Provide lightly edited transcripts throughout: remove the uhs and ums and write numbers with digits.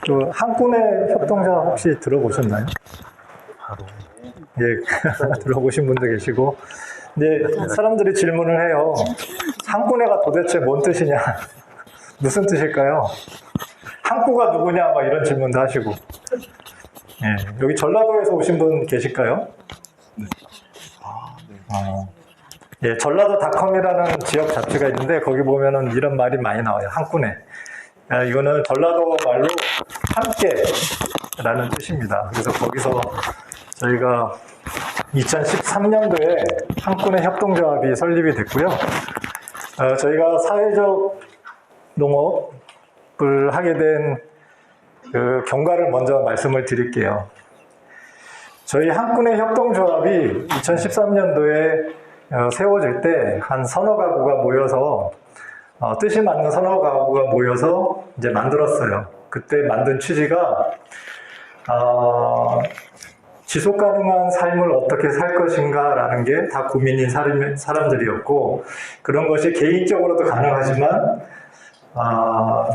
그 한꾼의 협동조합 혹시 들어보셨나요? 예, 들어보신 분도 계시고, 이제 사람들이 질문을 해요. 한꾼회가 도대체 뭔 뜻이냐? 무슨 뜻일까요? 한꾸가 누구냐? 막 이런 질문도 하시고. 예, 여기 전라도에서 오신 분 계실까요? 네. 예, 전라도닷컴이라는 지역 잡지가 있는데 거기 보면은 이런 말이 많이 나와요. 한꾼회. 이거는 전라도 말로 함께라는 뜻입니다. 그래서 거기서 저희가 2013년도에 한꾼회 협동조합이 설립이 됐고요. 저희가 사회적 농업을 하게 된 그 경과를 먼저 말씀을 드릴게요. 저희 한꾼회 협동조합이 2013년도에 세워질 때 한 서너 가구가 모여서 뜻이 맞는 서너 가구가 모여서 이제 만들었어요. 그때 만든 취지가 지속 가능한 삶을 어떻게 살 것인가라는 게 다 고민인 사람들이었고, 그런 것이 개인적으로도 가능하지만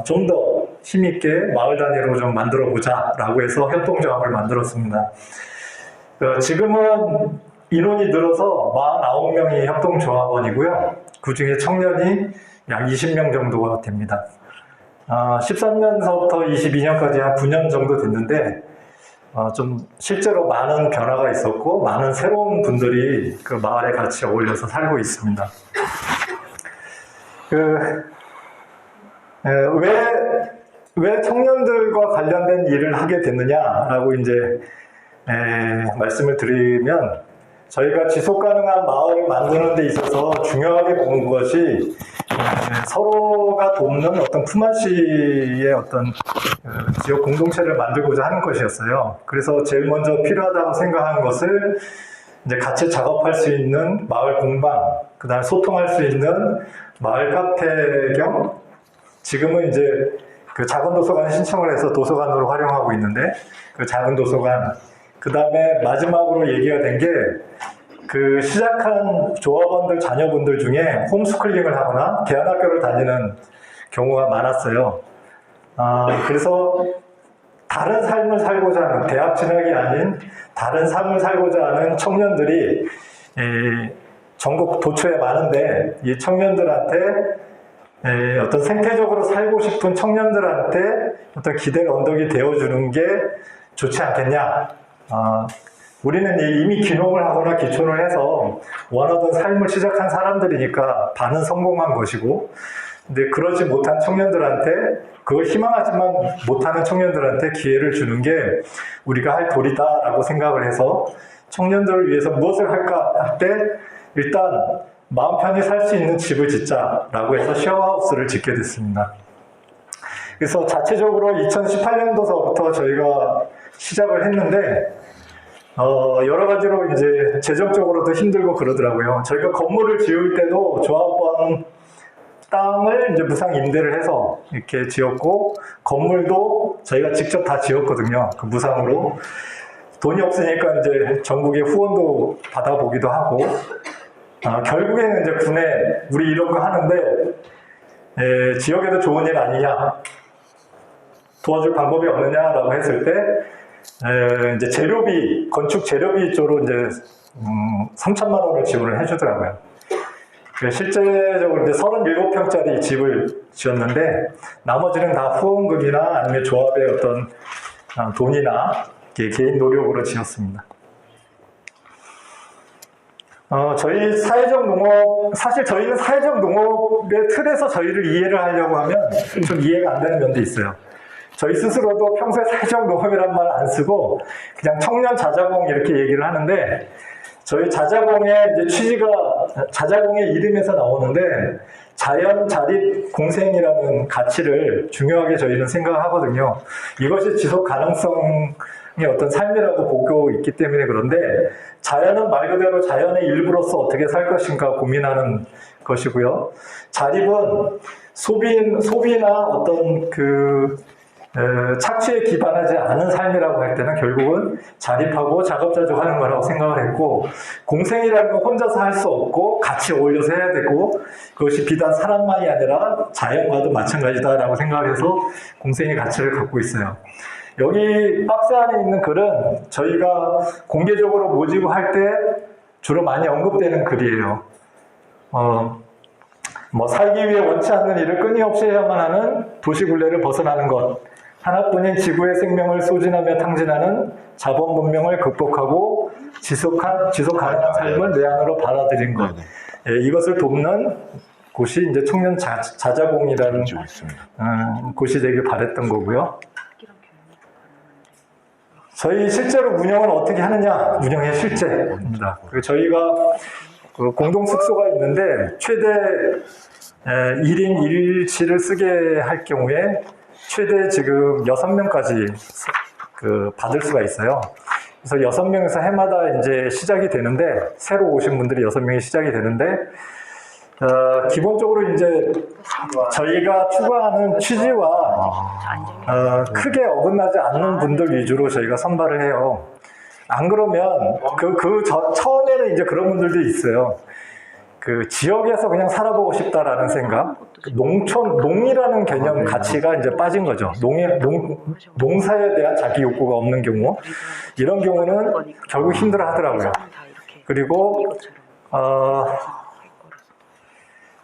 좀 더 힘있게 마을 단위로 좀 만들어 보자라고 해서 협동조합을 만들었습니다. 지금은 인원이 늘어서 49명이 협동조합원이고요. 그 중에 청년이 약 20명 정도가 됩니다. 13년서부터 22년까지 한 9년 정도 됐는데 좀 실제로 많은 변화가 있었고 많은 새로운 분들이 그 마을에 같이 어울려서 살고 있습니다. 왜 청년들과 관련된 일을 하게 됐느냐라고 이제 말씀을 드리면, 저희가 지속 가능한 마을을 만드는 데 있어서 중요하게 보는 것이 서로가 돕는 어떤 품앗이의 어떤 지역 공동체를 만들고자 하는 것이었어요. 그래서 제일 먼저 필요하다고 생각한 것을 이제 같이 작업할 수 있는 마을 공방, 그 다음에 소통할 수 있는 마을 카페 겸, 지금은 이제 그 작은 도서관 신청을 해서 도서관으로 활용하고 있는데, 그 작은 도서관, 그 다음에 마지막으로 얘기가 된 게, 그 시작한 조합원들 자녀분들 중에 홈스쿨링을 하거나 대안학교를 다니는 경우가 많았어요. 그래서 다른 삶을 살고자 하는, 대학 진학이 아닌 다른 삶을 살고자 하는 청년들이 전국 도처에 많은데, 이 청년들한테 어떤 생태적으로 살고 싶은 청년들한테 어떤 기댈 언덕이 되어주는 게 좋지 않겠냐. 우리는 이미 귀농을 하거나 기촌을 해서 원하던 삶을 시작한 사람들이니까 반은 성공한 것이고, 근데 그러지 못한 청년들한테, 그걸 희망하지만 못하는 청년들한테 기회를 주는 게 우리가 할 도리다라고 생각을 해서, 청년들을 위해서 무엇을 할까 할 때 일단 마음 편히 살 수 있는 집을 짓자라고 해서 쉐어하우스를 짓게 됐습니다. 그래서 자체적으로 2018년도서부터 저희가 시작을 했는데, 여러 가지로 이제 재정적으로도 힘들고 그러더라고요. 저희가 건물을 지을 때도 조합원 땅을 이제 무상 임대를 해서 이렇게 지었고, 건물도 저희가 직접 다 지었거든요. 그 무상으로. 돈이 없으니까 이제 전국의 후원도 받아보기도 하고, 결국에는 이제 군에 우리 이런 거 하는데, 지역에도 좋은 일 아니냐, 도와줄 방법이 없느냐라고 했을 때, 이제 재료비, 건축 재료비 쪽으로 이제 3천만 원을 지원을 해주더라고요. 실제적으로 이제 37평짜리 집을 지었는데, 나머지는 다 후원금이나 아니면 조합의 어떤 돈이나 개인 노력으로 지었습니다. 저희 사회적 농업, 사실 저희는 사회적 농업의 틀에서 저희를 이해를 하려고 하면 좀 이해가 안 되는 면도 있어요. 저희 스스로도 평소에 사회적 농업이란 말 안 쓰고 그냥 청년 자자공 이렇게 얘기를 하는데, 저희 자자공의 이제 취지가 자자공의 이름에서 나오는데, 자연 자립 공생이라는 가치를 중요하게 저희는 생각하거든요. 이것이 지속 가능성의 어떤 삶이라고 보고 있기 때문에 그런데, 자연은 말 그대로 자연의 일부로서 어떻게 살 것인가 고민하는 것이고요. 자립은 소비나 어떤 그 착취에 기반하지 않은 삶이라고 할 때는 결국은 자립하고 자급자족하는 거라고 생각을 했고, 공생이라는 건 혼자서 할 수 없고 같이 어울려서 해야 되고, 그것이 비단 사람만이 아니라 자연과도 마찬가지다라고 생각을 해서 공생의 가치를 갖고 있어요. 여기 박스 안에 있는 글은 저희가 공개적으로 모집을 할 때 주로 많이 언급되는 글이에요. 살기 위해 원치 않는 일을 끊임없이 해야만 하는 도시굴레를 벗어나는 것, 하나뿐인 지구의 생명을 소진하며 탕진하는 자본 문명을 극복하고 지속 가능한 삶을 내 안으로 받아들인 것, 이것을 돕는 곳이 이제 청년 자자공이라는 곳이 되길 바랬던 거고요. 저희 실제로 운영을 어떻게 하느냐, 운영의 실제입니다. 저희가 공동 숙소가 있는데 최대 1인 1실을 쓰게 할 경우에 최대 지금 6명까지 받을 수가 있어요. 그래서 6명에서 해마다 이제 시작이 되는데, 새로 오신 분들이 6명이 시작이 되는데, 기본적으로 이제 저희가 추구하는 취지와 크게 어긋나지 않는 분들 위주로 저희가 선발을 해요. 안 그러면 처음에는 이제 그런 분들도 있어요. 지역에서 그냥 살아보고 싶다라는 생각, 농이라는 개념 가치가 이제 빠진 거죠. 농사에 대한 자기 욕구가 없는 경우, 이런 경우는 결국 힘들어 하더라고요. 그리고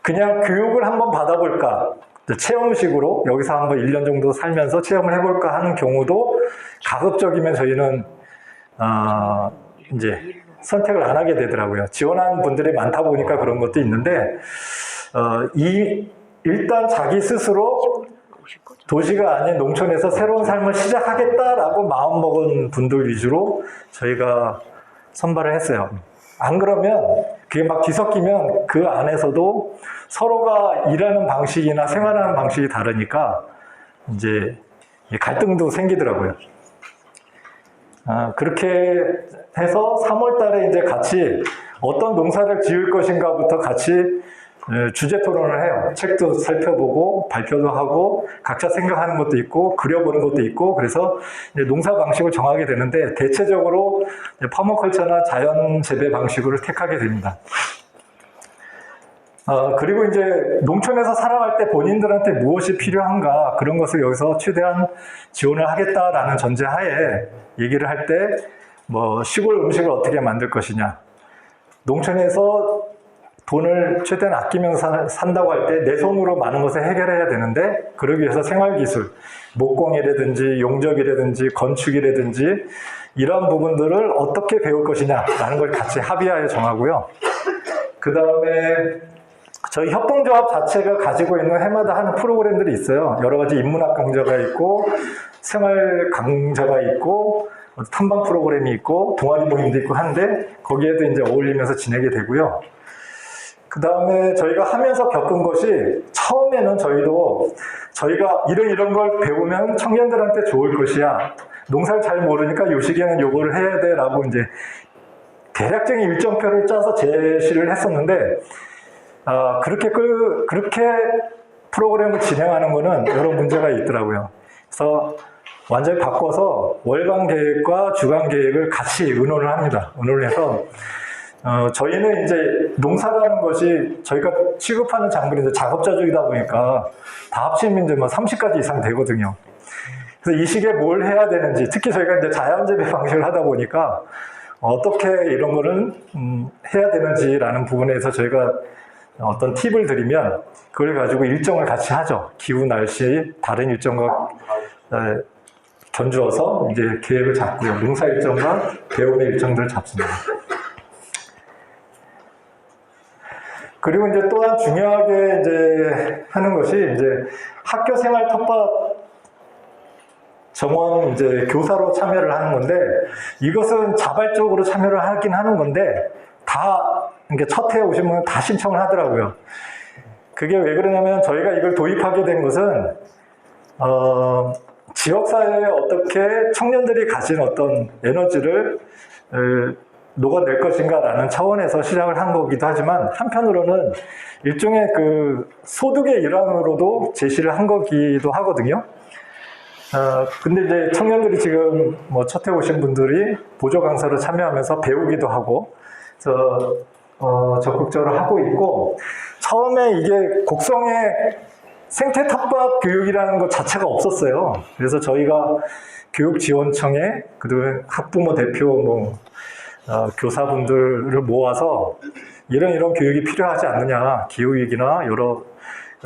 그냥 교육을 한번 받아볼까, 체험식으로 여기서 한번 1년 정도 살면서 체험을 해볼까 하는 경우도 가급적이면 저희는 이제 선택을 안 하게 되더라고요. 지원한 분들이 많다 보니까 그런 것도 있는데, 일단 자기 스스로 도시가 아닌 농촌에서 새로운 삶을 시작하겠다라고 마음먹은 분들 위주로 저희가 선발을 했어요. 안 그러면 그게 막 뒤섞이면 그 안에서도 서로가 일하는 방식이나 생활하는 방식이 다르니까 이제 갈등도 생기더라고요. 그렇게 해서 3월 달에 이제 같이 어떤 농사를 지을 것인가부터 같이 주제 토론을 해요. 책도 살펴보고 발표도 하고 각자 생각하는 것도 있고 그려보는 것도 있고, 그래서 이제 농사 방식을 정하게 되는데 대체적으로 퍼머컬처나 자연 재배 방식으로 택하게 됩니다. 그리고 이제 농촌에서 살아갈 때 본인들한테 무엇이 필요한가, 그런 것을 여기서 최대한 지원을 하겠다라는 전제하에 얘기를 할 때 시골 음식을 어떻게 만들 것이냐, 농촌에서 돈을 최대한 아끼면서 산다고 할 때 내 손으로 많은 것을 해결해야 되는데, 그러기 위해서 생활기술, 목공이라든지 용접이라든지 건축이라든지 이런 부분들을 어떻게 배울 것이냐라는 걸 같이 합의하여 정하고요. 그 다음에 저희 협동조합 자체가 가지고 있는 해마다 하는 프로그램들이 있어요. 여러 가지 인문학 강좌가 있고 생활 강좌가 있고 탐방 프로그램이 있고 동아리 모임도 있고 한데, 거기에도 이제 어울리면서 지내게 되고요. 그 다음에 저희가 하면서 겪은 것이, 처음에는 저희가 이런 걸 배우면 청년들한테 좋을 것이야, 농사를 잘 모르니까 요 시기에는 요거를 해야 돼 라고 이제 대략적인 일정표를 짜서 제시를 했었는데, 그렇게 프로그램을 진행하는 거는 여러 문제가 있더라고요. 그래서 완전히 바꿔서 월간 계획과 주간 계획을 같이 의논을 합니다. 의논을 해서 저희는 이제 농사라는 것이 저희가 취급하는 작물이 이제 작업자족이다 보니까 다 합치면 이제 30가지 이상 되거든요. 그래서 이 시기에 뭘 해야 되는지, 특히 저희가 이제 자연재배 방식을 하다 보니까 어떻게 이런 거는 해야 되는지라는 부분에서 저희가 어떤 팁을 드리면 그걸 가지고 일정을 같이 하죠. 기후, 날씨, 다른 일정과 견주어서 이제 계획을 잡고요. 농사 일정과 배움의 일정들을 잡습니다. 그리고 이제 또한 중요하게 이제 하는 것이 이제 학교 생활 텃밭 정원 이제 교사로 참여를 하는 건데, 이것은 자발적으로 참여를 하긴 하는 건데 다 이게 첫 해에 오신 분은 다 신청을 하더라고요. 그게 왜 그러냐면, 저희가 이걸 도입하게 된 것은 지역사회에 어떻게 청년들이 가진 어떤 에너지를 녹아낼 것인가라는 차원에서 시작을 한 거기도 하지만, 한편으로는 일종의 그 소득의 일환으로도 제시를 한 거기도 하거든요. 근데 이제 청년들이 지금 뭐 첫해 오신 분들이 보조 강사로 참여하면서 배우기도 하고, 적극적으로 하고 있고, 처음에 이게 곡성에 생태 텃밭 교육이라는 것 자체가 없었어요. 그래서 저희가 교육지원청에 그리고 학부모 대표 교사분들을 모아서 이런 교육이 필요하지 않느냐, 기후위기나 여러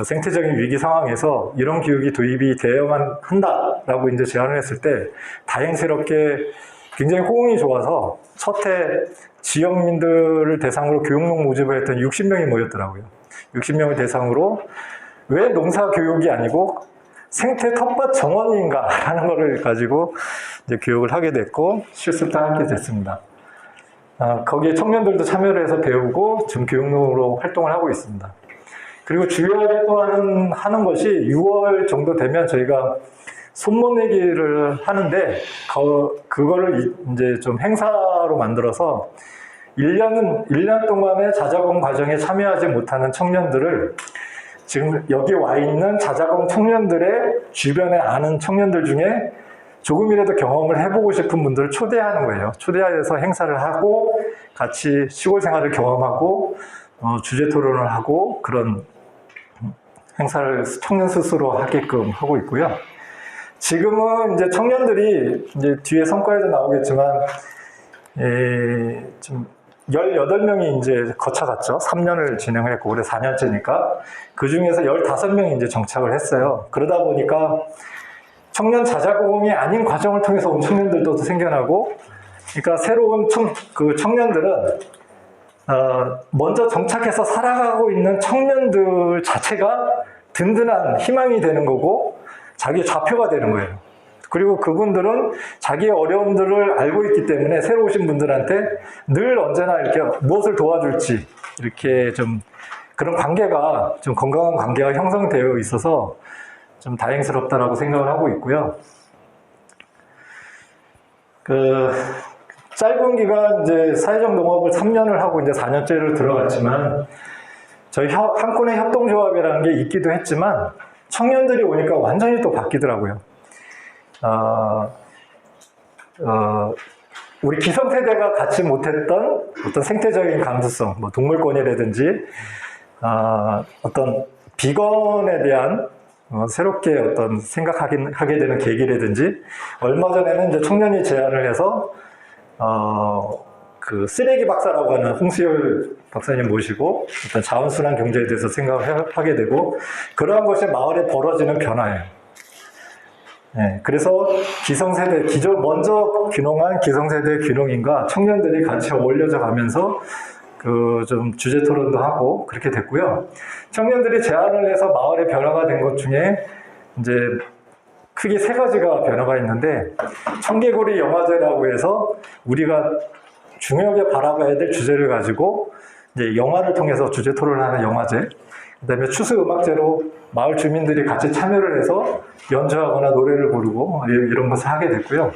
생태적인 위기 상황에서 이런 교육이 도입이 되어야만 한다라고 이제 제안을 했을 때 다행스럽게 굉장히 호응이 좋아서 첫해 지역민들을 대상으로 교육농 모집을 했더니 60명이 모였더라고요. 60명을 대상으로 왜 농사 교육이 아니고 생태 텃밭 정원인가 하는 거를 가지고 이제 교육을 하게 됐고 실습도 하게 됐습니다. 거기에 청년들도 참여를 해서 배우고 지금 교육농으로 활동을 하고 있습니다. 그리고 주요하게 또 하는 것이 6월 정도 되면 저희가 손모내기를 하는데 그거를 이제 좀 행사로 만들어서 1년 동안의 자자공 과정에 참여하지 못하는 청년들을 지금 여기 와 있는 자자공 청년들의 주변에 아는 청년들 중에 조금이라도 경험을 해보고 싶은 분들을 초대하는 거예요. 초대해서 행사를 하고 같이 시골 생활을 경험하고 주제 토론을 하고 그런 행사를 청년 스스로 하게끔 하고 있고요. 지금은 이제 청년들이 이제 뒤에 성과에도 나오겠지만 좀 18명이 이제 거쳐갔죠. 3년을 진행을 했고 올해 4년째니까 그 중에서 15명이 이제 정착을 했어요. 그러다 보니까 청년 자자공이 아닌 과정을 통해서 온 청년들도 생겨나고, 그러니까 새로운 청년들은 먼저 정착해서 살아가고 있는 청년들 자체가 든든한 희망이 되는 거고 자기의 좌표가 되는 거예요. 그리고 그분들은 자기의 어려움들을 알고 있기 때문에 새로 오신 분들한테 늘 언제나 이렇게 무엇을 도와줄지 이렇게 좀 그런 관계가 좀 건강한 관계가 형성되어 있어서 좀 다행스럽다라고 생각을 하고 있고요. 짧은 기간 이제 사회적 농업을 3년을 하고 이제 4년째를 들어갔지만 저희 한꾼의 협동조합이라는 게 있기도 했지만 청년들이 오니까 완전히 또 바뀌더라고요. 우리 기성세대가 갖지 못했던 어떤 생태적인 감수성, 뭐 동물권이라든지 어떤 비건에 대한 새롭게 어떤 생각하게 되는 계기라든지 얼마 전에는 이제 청년이 제안을 해서 그 쓰레기 박사라고 하는 홍수열 박사님 모시고 어떤 자원순환 경제에 대해서 생각을 하게 되고 그러한 것이 마을에 벌어지는 변화예요. 네, 그래서 기성세대, 먼저 귀농한 기성세대 귀농인과 청년들이 같이 어울려져 가면서 좀 주제 토론도 하고 그렇게 됐고요. 청년들이 제안을 해서 마을에 변화가 된 것 중에 이제 크게 3가지가 변화가 있는데 청개구리 영화제라고 해서 우리가 중요하게 바라봐야 될 주제를 가지고 이제 영화를 통해서 주제 토론을 하는 영화제, 그다음에 추수 음악제로 마을 주민들이 같이 참여를 해서 연주하거나 노래를 부르고 이런 것을 하게 됐고요.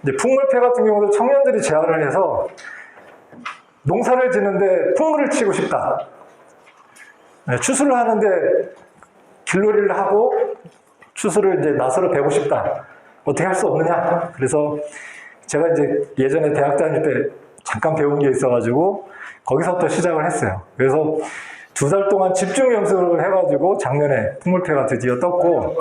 이제 풍물패 같은 경우도 청년들이 제안을 해서 농사를 짓는데 풍물을 치고 싶다. 추수를 하는데 길놀이를 하고 추수를 이제 나서로 배고 싶다. 어떻게 할 수 없느냐? 그래서 제가 이제 예전에 대학 다닐 때 잠깐 배운 게 있어가지고 거기서부터 시작을 했어요. 그래서 2달 동안 집중 연습을 해가지고 작년에 풍물패가 드디어 떴고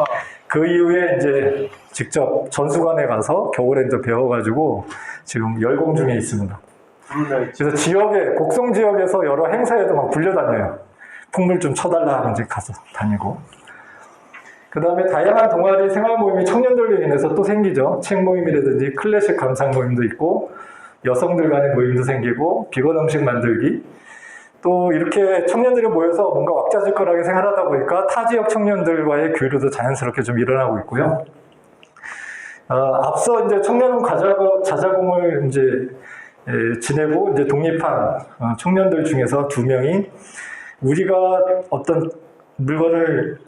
그 이후에 이제 직접 전수관에 가서 겨울에 이제 배워가지고 지금 열공 중에 있습니다. 그래서 곡성 지역에서 여러 행사에도 막 불려다녀요. 풍물 좀 쳐달라 하면 이제 가서 다니고. 그 다음에 다양한 동아리 생활 모임이 청년들로 인해서 또 생기죠. 책 모임이라든지 클래식 감상 모임도 있고, 여성들 간의 모임도 생기고, 비건 음식 만들기. 또 이렇게 청년들이 모여서 뭔가 왁자지껄하게 생활하다 보니까 타 지역 청년들과의 교류도 자연스럽게 좀 일어나고 있고요. 앞서 이제 청년 자자공을 이제 지내고 이제 독립한 청년들 중에서 2명이 우리가 어떤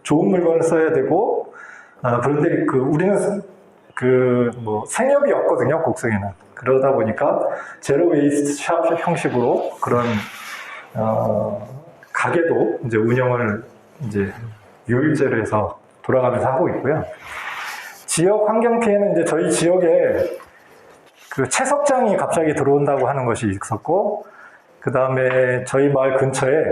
좋은 물건을 써야 되고, 그런데 우리는 생협이 없거든요, 곡성에는. 그러다 보니까 제로 웨이스트 샵 형식으로 그런, 가게도 이제 운영을 이제 유일제로 해서 돌아가면서 하고 있고요. 지역 환경 피해는 이제 저희 지역에 그 채석장이 갑자기 들어온다고 하는 것이 있었고, 그 다음에 저희 마을 근처에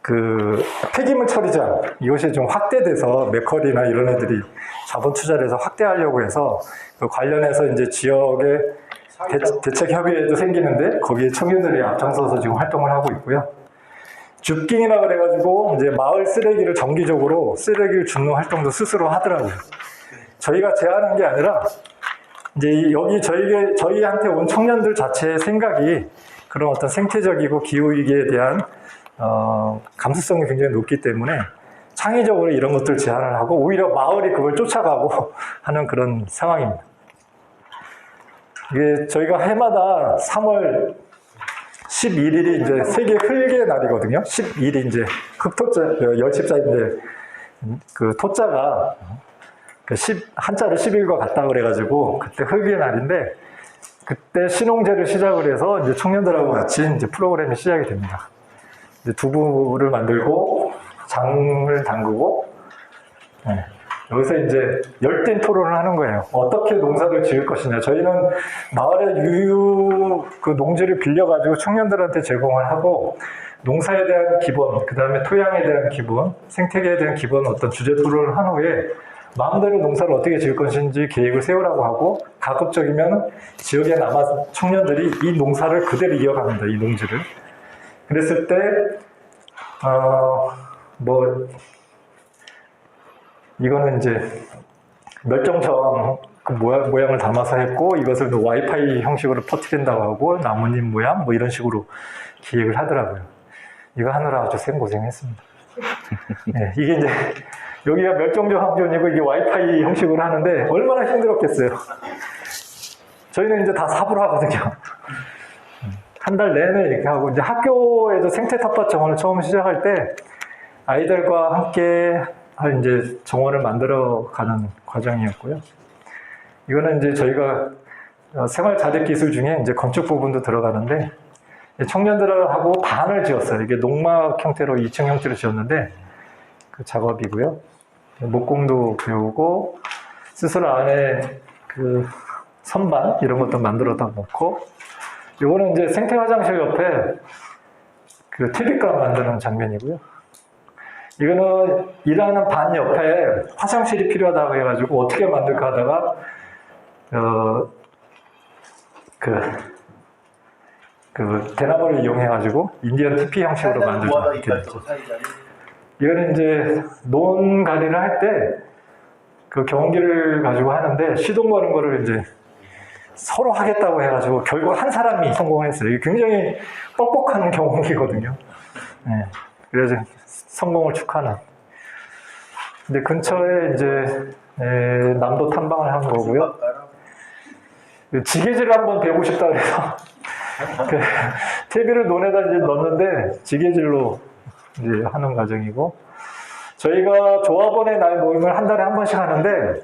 그 폐기물 처리장, 이것이 좀 확대돼서 맥커리나 이런 애들이 자본 투자를 해서 확대하려고 해서 그 관련해서 이제 지역의 대책협의회도 생기는데 거기에 청년들이 앞장서서 지금 활동을 하고 있고요. 줍깅이라 그래가지고 이제 마을 쓰레기를 정기적으로 쓰레기를 줍는 활동도 스스로 하더라고요. 저희가 제안한 게 아니라 이제 여기 저희한테 온 청년들 자체의 생각이 그런 어떤 생태적이고 기후위기에 대한 감수성이 굉장히 높기 때문에 창의적으로 이런 것들을 제안을 하고 오히려 마을이 그걸 쫓아가고 하는 그런 상황입니다. 이게 저희가 해마다 3월 11일이 이제 세계 흙의 날이거든요. 11일이 이제 흙토자, 열십자인데 그 토자가 한자로 10일과 같다 그래가지고 그때 흙의 날인데 그때 신홍제를 시작을 해서 이제 청년들하고 같이 이제 프로그램이 시작이 됩니다. 이제 두부를 만들고 장을 담그고 여기서 이제 열띤 토론을 하는 거예요. 어떻게 농사를 지을 것이냐. 저희는 마을의 유유 그 농지를 빌려가지고 청년들한테 제공을 하고 농사에 대한 기본, 그 다음에 토양에 대한 기본, 생태계에 대한 기본 어떤 주제 토론을 한 후에 마음대로 농사를 어떻게 지을 것인지 계획을 세우라고 하고 가급적이면 지역에 남아 청년들이 이 농사를 그대로 이어갑니다. 이 농지를. 그랬을 때 이거는 이제 멸종처럼 그 모양을 담아서 했고 이것을 와이파이 형식으로 퍼뜨린다고 하고 나뭇잎 모양 뭐 이런 식으로 기획을 하더라고요. 이거 하느라 아주 생고생했습니다. 네, 이게 이제 여기가 멸종적 항존이고 이게 와이파이 형식으로 하는데 얼마나 힘들었겠어요. 저희는 이제 다 삽으로 하거든요. 한 달 내내 이렇게 하고 이제 학교에서 생태 텃밭 정원을 처음 시작할 때 아이들과 함께 이제 정원을 만들어 가는 과정이었고요. 이거는 이제 저희가 생활 자재 기술 중에 이제 건축 부분도 들어가는데 청년들하고 반을 지었어요. 이게 농막 형태로 2층 형태로 지었는데 그 작업이고요. 목공도 배우고 스스로 안에 그 선반 이런 것도 만들어다 놓고 이거는 이제 생태 화장실 옆에 그 퇴비감 만드는 장면이고요. 이거는 일하는 반 옆에 화장실이 필요하다고 해가지고 어떻게 만들까 하다가 그 대나무를 이용해가지고 인디언 TP 형식으로 만들죠. 이거는 이제 논가리를 할 때 그 경기를 가지고 하는데 시동 거는 거를 이제 서로 하겠다고 해가지고 결국 한 사람이 성공을 했어요. 이게 굉장히 뻑뻑한 경기거든요. 네. 그래서 성공을 축하하는. 근데 근처에 이제 남도 탐방을 한 거고요. 지게질을 한번 배우고 싶다 그래서 그 퇴비를 논에다 이제 넣는데 지게질로 이제 하는 과정이고 저희가 조합원의 날 모임을 한 달에 한 번씩 하는데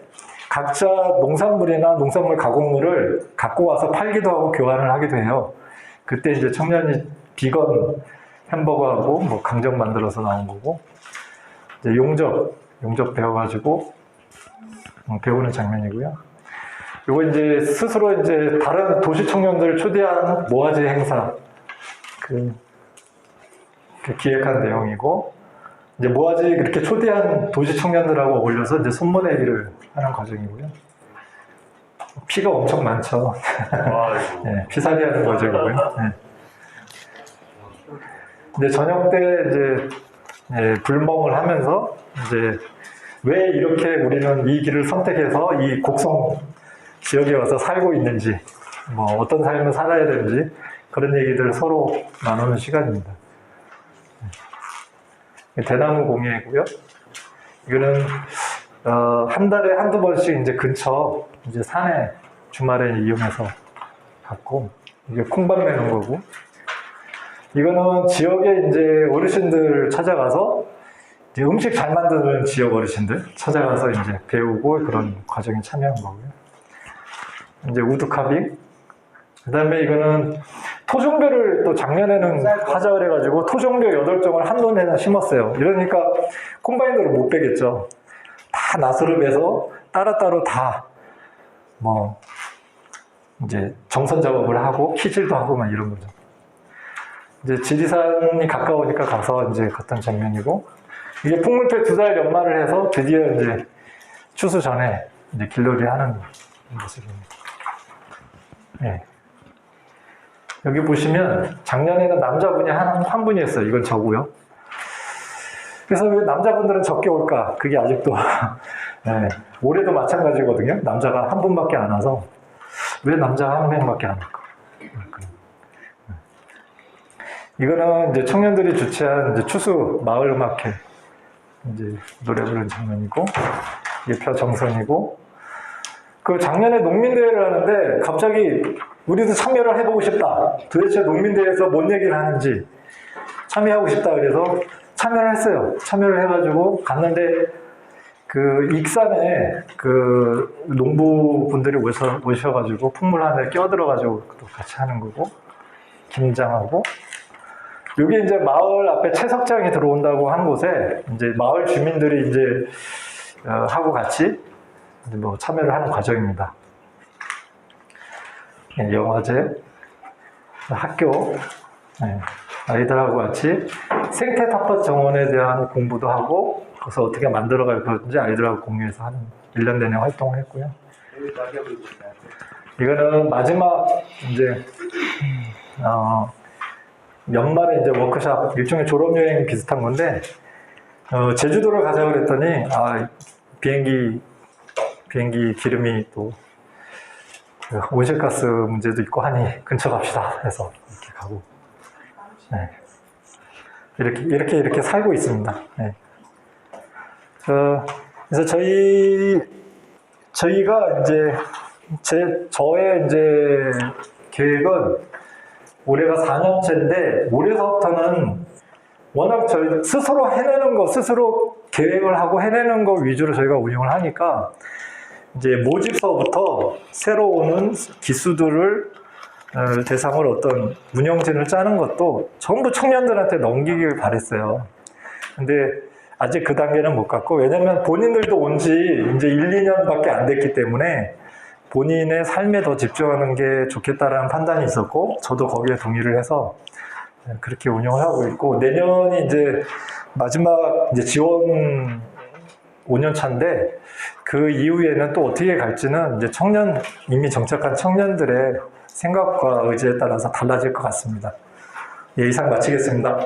각자 농산물이나 농산물 가공물을 갖고 와서 팔기도 하고 교환을 하기도 해요. 그때 이제 청년이 비건 햄버거하고 뭐 강정 만들어서 나온 거고 이제 용접 배워가지고 배우는 장면이고요. 요거 이제 스스로 이제 다른 도시 청년들을 초대한 모아지 행사 그 기획한 내용이고 이제 모아지 그렇게 초대한 도시 청년들하고 어울려서 이제 손모내기를 하는 과정이고요. 피가 엄청 많죠. 네, 피살이 하는 과정이고요. 네. 이제 저녁 때 이제 불멍을 하면서 이제 왜 이렇게 우리는 이 길을 선택해서 이 곡성 지역에 와서 살고 있는지, 뭐 어떤 삶을 살아야 되는지 그런 얘기들을 서로 나누는 시간입니다. 대나무 공예고요. 이거는 한 달에 한두 번씩 이제 근처 이제 산에 주말에 이용해서 갖고 이게 콩밥 내는 거고. 이거는 지역에 이제 어르신들 찾아가서 이제 음식 잘 만드는 지역 어르신들 찾아가서 이제 배우고 그런 과정에 참여한 거고요. 이제 우드카빙. 그 다음에 이거는 토종별을 또 작년에는 하자 그래가지고 토종별 8종을 한 논에나 심었어요. 이러니까 콤바인더를 못 빼겠죠. 다 나스름해서 따로따로 다 뭐 이제 정선 작업을 하고 키질도 하고 막 이런 거죠. 이제 지리산이 가까우니까 가서 이제 갔던 장면이고, 이게 풍물패 2달 연말을 해서 드디어 이제 추수 전에 이제 길놀이 하는 모습입니다. 네. 여기 보시면 작년에는 남자분이 한 분이었어요. 이건 저고요. 그래서 왜 남자분들은 적게 올까? 그게 아직도 네. 올해도 마찬가지거든요. 남자가 한 분밖에 안 와서 왜 남자가 한 명밖에 안 올까? 이거는 이제 청년들이 주최한 이제 추수 마을 음악회 이제 노래 부르는 장면이고, 이게 벼정선이고, 그 작년에 농민대회를 하는데 갑자기 우리도 참여를 해보고 싶다. 도대체 농민대회에서 뭔 얘기를 하는지 참여하고 싶다. 그래서 참여를 했어요. 참여를 해가지고 갔는데 그 익산에 그 농부분들이 오셔가지고 풍물 안에 껴들어가지고 또 같이 하는 거고, 김장하고, 여기 이제 마을 앞에 채석장이 들어온다고 한 곳에 이제 마을 주민들이 이제 하고 같이 이제 뭐 참여를 하는 과정입니다. 영화제, 학교, 아이들하고 같이 생태 텃밭 정원에 대한 공부도 하고, 그래서 어떻게 만들어갈 건지 아이들하고 공유해서 하는 1년 내내 활동을 했고요. 이거는 마지막 이제 연말에 이제 워크샵, 일종의 졸업여행 비슷한 건데, 제주도를 가자고 그랬더니, 비행기 기름이 또, 온실가스 문제도 있고 하니 근처 갑시다 해서 이렇게 가고, 네. 이렇게 살고 있습니다. 네. 그래서 저희가 이제, 저의 이제 계획은 올해가 4년째인데, 올해서부터는 워낙 저희 스스로 해내는 거, 스스로 계획을 하고 해내는 거 위주로 저희가 운영을 하니까, 이제 모집서부터 새로 오는 기수들을 대상으로 어떤 운영진을 짜는 것도 전부 청년들한테 넘기길 바랬어요. 근데 아직 그 단계는 못 갔고, 왜냐면 본인들도 온 지 이제 1, 2년밖에 안 됐기 때문에 본인의 삶에 더 집중하는 게 좋겠다라는 판단이 있었고, 저도 거기에 동의를 해서 그렇게 운영을 하고 있고, 내년이 이제 마지막 이제 지원 5년 차인데, 그 이후에는 또 어떻게 갈지는 이제 이미 정착한 청년들의 생각과 의지에 따라서 달라질 것 같습니다. 예, 이상 마치겠습니다.